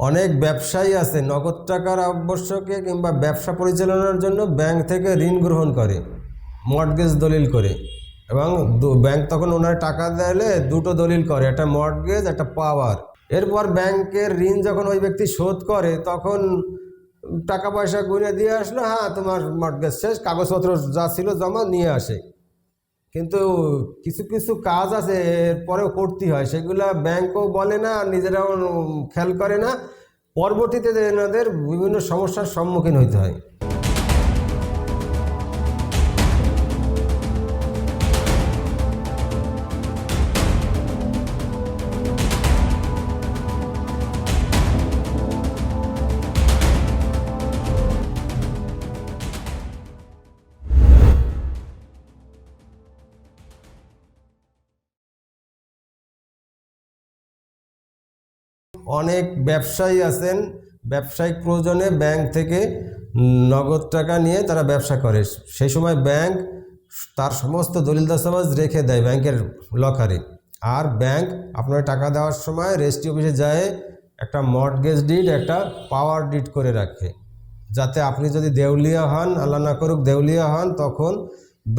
অনেক ব্যবসায়ী আছে নগদ টাকার আবশ্যকে কিংবা ব্যবসা পরিচালনার জন্য ব্যাংক থেকে ঋণ গ্রহণ করে মর্টগেজ দলিল করে, এবং ব্যাংক তখন ওনার টাকা দিলে দুটো দলিল করে, একটা মর্টগেজ একটা পাওয়ার। এরপর ব্যাংকের ঋণ যখন ওই ব্যক্তি শোধ করে তখন টাকা পয়সা গুনে দিয়ে আসলো, হ্যাঁ তোমার মর্টগেজ শেষ, কাগজপত্র যা ছিল জমা নিয়ে আসে। কিন্তু কিছু কিছু কাজ আছে এরপরেও করতে হয়, সেগুলো ব্যাংকও বলে না আর নিজেরাও খেয়াল করে না, পরবর্তীতে এনাদের বিভিন্ন সমস্যার সম্মুখীন হতে হয়। অনেক ব্যবসায়ী আছেন ব্যবসায়িক প্রয়োজনে ব্যাংক থেকে নগদ টাকা নিয়ে তারা ব্যবসা করে, সেই সময় ব্যাংক তার সমস্ত দলিল দস্তাবেজ রেখে দেয় ব্যাংকের লকারে। আর ব্যাংক আপনার টাকা দেওয়ার সময় রেজিস্ট্রি অফিসে যায় একটা মর্টগেজ ডিড একটা পাওয়ার ডিড করে রাখে, যাতে আপনি যদি দেউলিয়া হন, আল্লাহ না করুক দেউলিয়া হন, তখন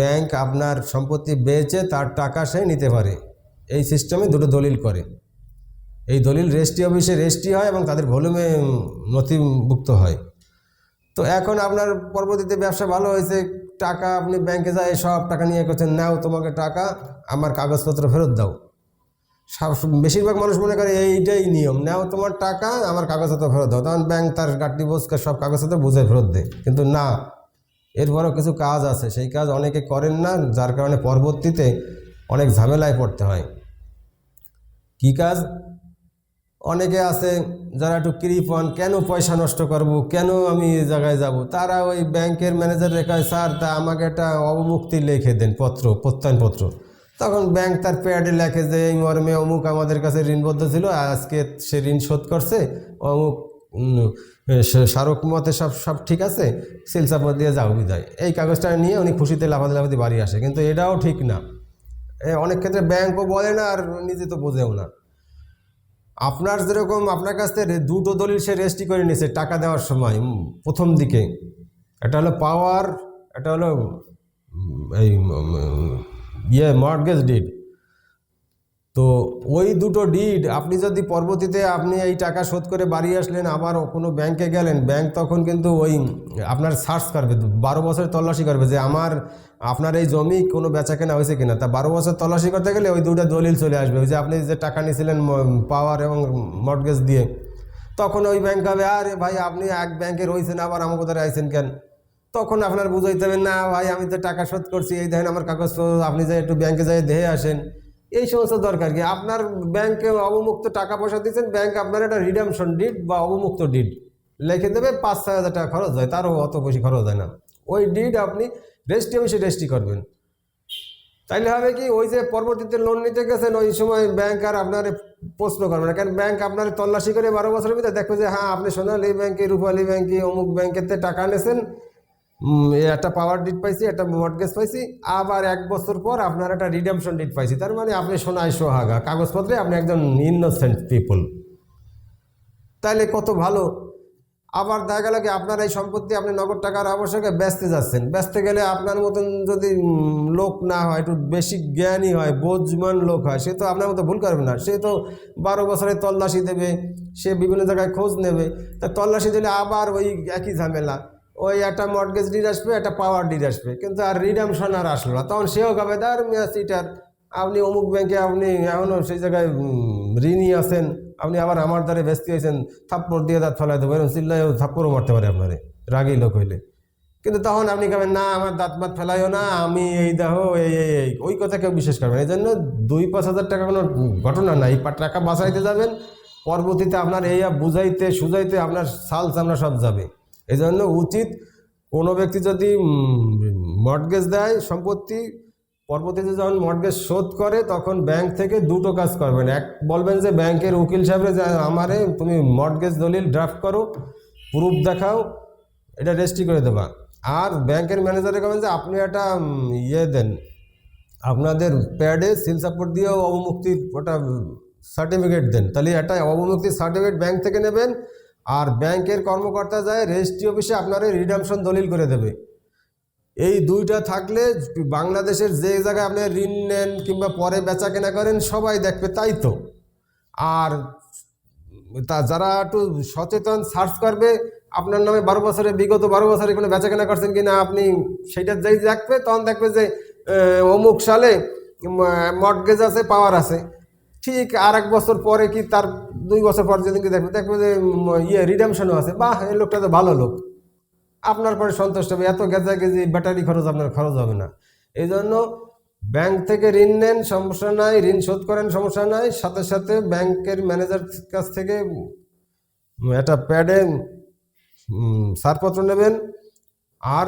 ব্যাংক আপনার সম্পত্তি বেচে তার টাকা সে নিতে পারে। এই সিস্টেমে দুটো দলিল করে। এই দলিল রেজিস্ট্রি অফিসে রেজিস্ট্রি হয় এবং তাদের ভলিউমে নথিভুক্ত হয়। তো এখন আপনার পরবর্তীতে ব্যবসা ভালো হয়েছে, টাকা আপনি ব্যাংকে যায় সব টাকা নিয়ে করছেন, নাও তোমাকে টাকা, আমার কাগজপত্র ফেরত দাও। বেশিরভাগ মানুষ মনে করে এইটাই নিয়ম, নাও তোমার টাকা, আমার কাগজপত্র ফেরত দাও, তখন ব্যাংক তার গাড়ি বোঝকে সব কাগজপত্র বুঝে ফেরত দেয়। কিন্তু না, এরপরও কিছু কাজ আছে, সেই কাজ অনেকে করেন না, যার কারণে পরবর্তীতে অনেক ঝামেলায় পড়তে হয়। কী কাজ? অনেকে আছে যারা একটু কৃপণ, কেন পয়সা নষ্ট করব, কেন আমি এই জায়গায় যাব, তারা ওই ব্যাংকের ম্যানেজার রেখায়, স্যার তা আমাকে একটা অবমুক্তি লিখে দেন পত্র, প্রত্যয়নপত্র। তখন ব্যাংক তার প্যাডে লেখে যে এই মর্মে অমুক আমাদের কাছে ঋণবদ্ধ ছিল, আজকে সে ঋণ শোধ করছে, অমুক স্মারক মতে সব ঠিক আছে, সিলচাপত দিয়ে যাও বিদায়। এই কাগজটা নিয়ে উনি খুশিতে লাফাতে বাড়ি আসে। কিন্তু এটাও ঠিক না, অনেক ক্ষেত্রে ব্যাংকও বলে না আর নিজে তো বোঝেও না। আপনার যেরকম আপনার কাছ থেকে দুটো দলিল সে রেজিস্ট্রি করে নিয়েছে টাকা দেওয়ার সময় প্রথম দিকে, একটা হলো পাওয়ার, একটা হলো এই মর্টগেজ ডিড। তো ওই দুটো ডিড আপনি যদি পরবর্তীতে আপনি এই টাকা শোধ করে বাড়ি আসলেন, আবার কোনো ব্যাংকে গেলেন, ব্যাংক তখন কিন্তু ওই আপনার সার্চ করবে, 12 বছর তল্লাশি করবে যে আপনার এই জমি কোনো বেচা কেনা হয়েছে কিনা। তা 12 বছর তল্লাশি করতে গেলে ওই দুটো দলিল চলে আসবে, ওই যে আপনি যে টাকা নিয়েছিলেন পাওয়ার এবং মর্টগেজ দিয়ে। তখন ওই ব্যাংক হবে, আরে ভাই আপনি এক ব্যাংকে রয়েছেন আবার আমার কোথায় আইছেন কেন? তখন আপনার বুঝাইতে হবে, না ভাই আমি তো টাকা শোধ করছি, এই দেখেন আমার কাগজ, আপনি যাই একটু ব্যাংকে যাই দেখে আসেন। এই সমস্ত দরকার কি? আপনার ব্যাংকে অবমুক্ত টাকা পয়সা দিচ্ছেন, ব্যাংক আপনার একটা রিডামশন ডিড বা অবমুক্ত ডিড লিখে দেবে, 5-6 হাজার টাকা খরচ হয়, তারও অত বেশি খরচ হয় না। ওই ডিড আপনি রেজিস্ট্রি অফিসে রেজিস্ট্রি করবেন, তাইলে হবে কি, ওই যে পরবর্তীতে লোন নিতে গেছেন ওই সময় ব্যাংক আর আপনার প্রশ্ন করবে না, কারণ ব্যাংক আপনার তল্লাশি করে 12 বছরের ভিতরে দেখবে যে হ্যাঁ আপনি সোনালী ব্যাংকে, রূপালী ব্যাংকে, অমুক ব্যাংকেতে টাকা নিয়েছেন, একটা পাওয়ার ডিড পাইছি, একটা মর্টগেজ পাইছি, আবার 1 বছর পর আপনার একটা রিডেমশন ডিড পাইছি, তার মানে আপনি সোনায় সোহাগা, কাগজপত্রে আপনি একজন ইনোসেন্ট পিপল। তাইলে কত ভালো। আবার দেখা গেল কি আপনার এই সম্পত্তি আপনি নগদ টাকার আবশ্যকে বেচতে যাচ্ছেন, বেচতে গেলে আপনার মতন যদি লোক না হয়, একটু বেশি জ্ঞানী হয়, বোঝমান লোক হয়, সে তো আপনার মতো ভুল করবে না, সে তো 12 বছরের তল্লাশি দেবে, সে বিভিন্ন জায়গায় খোঁজ নেবে। তা তল্লাশি দিলে আবার ওই একই ঝামেলা, ওই একটা মর্টগেজ ডিড আসবে, একটা পাওয়ার ডিড আসবে, কিন্তু আর রিডামশন আর আসলো না। তখন সেও খাবে দার মিয়া সিটার, আপনি অমুক ব্যাংকে আপনি এখনও সেই জায়গায় ঋণই আছেন, আপনি আবার আমার দ্বারে ব্যস্ত হয়েছেন, থাপ্পড় দিয়ে দাঁত ফেলাই দেবো, এরকম চিল্লাইও থাপ্পড়ও মারতে পারে আপনারে, রাগী লোক হইলে। কিন্তু তখন আপনি খাবেন না, আমার দাঁত মাত ফেলাইও না, আমি এই দেখো এই ওই কথা কেউ বিশ্বাস করবেন। এই জন্য 2-5 হাজার টাকা কোনো ঘটনা নাই, টাকা বাঁচাইতে যাবেন, পরবর্তীতে আপনার এই বুঝাইতে সুজাইতে আপনার সাল চামড়া সব যাবে। এই জন্য উচিত কোনো ব্যক্তি যদি মর্টগেজ দেয় সম্পত্তি, পরবর্তীতে যখন মর্টগেজ শোধ করে তখন ব্যাংক থেকে দুটো কাজ করবেন। এক, বলবেন যে ব্যাংকের উকিল সাহেবরে যে আমারে তুমি মর্টগেজ দলিল ড্রাফট করো, প্রুফ দেখাও, এটা রেজিস্ট্রি করে দেবা। আর ব্যাংকের ম্যানেজারে বলবেন যে আপনি একটা দেন, আপনাদের প্যাডে সিল সাপোর্ট দিয়েও অবমুক্তির ওটা সার্টিফিকেট দেন, তাহলে একটা অবমুক্তির সার্টিফিকেট ব্যাংক থেকে নেবেন, আর ব্যাংকের কর্মকর্তা যায় রেজিস্ট্রি অফিসে আপনার রিডামশন দলিল করে দেবে। এই দুইটা থাকলে বাংলাদেশের যে জায়গায় আপনি ঋণ নেন কিংবা পরে বেচা কেনা করেন সবাই দেখবে, তাই তো। আর যারা একটু সচেতন সার্চ করবে আপনার নামে 12 বছরে, বিগত 12 বছরে কোনো বেচা কেনা করছেন কিনা আপনি সেইটা যেই দেখবে, তখন দেখবে যে অমুক সালে মর্টগেজ আছে, পাওয়ার আছে। ঠিক আর 1 বছর পরে কি তার 2 বছর পর যেদিনকে দেখবে যে রিডামশনও আছে, বাহ এই লোকটা তো ভালো লোক, আপনার পরে সন্তুষ্ট হবে। এত গেজি ব্যাটারি খরচ আপনার খরচ হবে না। এই জন্য ব্যাংক থেকে ঋণ নেন, সমস্যা নাই, ঋণ শোধ করেন, সমস্যা নাই, সাথে সাথে ব্যাংকের ম্যানেজার কাছ থেকে একটা প্যাডে ছাড়পত্র নেবেন, আর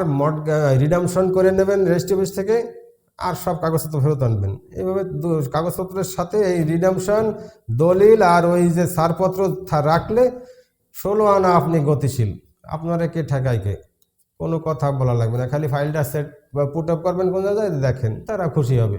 রিডামশন করে নেবেন রেজিস্ট্রি অফিস থেকে, আর সব কাগজপত্র ফেরত আনবেন। এইভাবে কাগজপত্রের সাথে এই রিডামশন দলিল আর ওই যে ছাড়পত্র রাখলে 16 আনা আপনি গতিশীল। আপনারা কে ঠেকায় কে, কোনো কথা বলা লাগবে না, খালি ফাইলটা সেট বা পুট আপ করবেন কোন জায়গায়, দেখেন তারা খুশি হবে।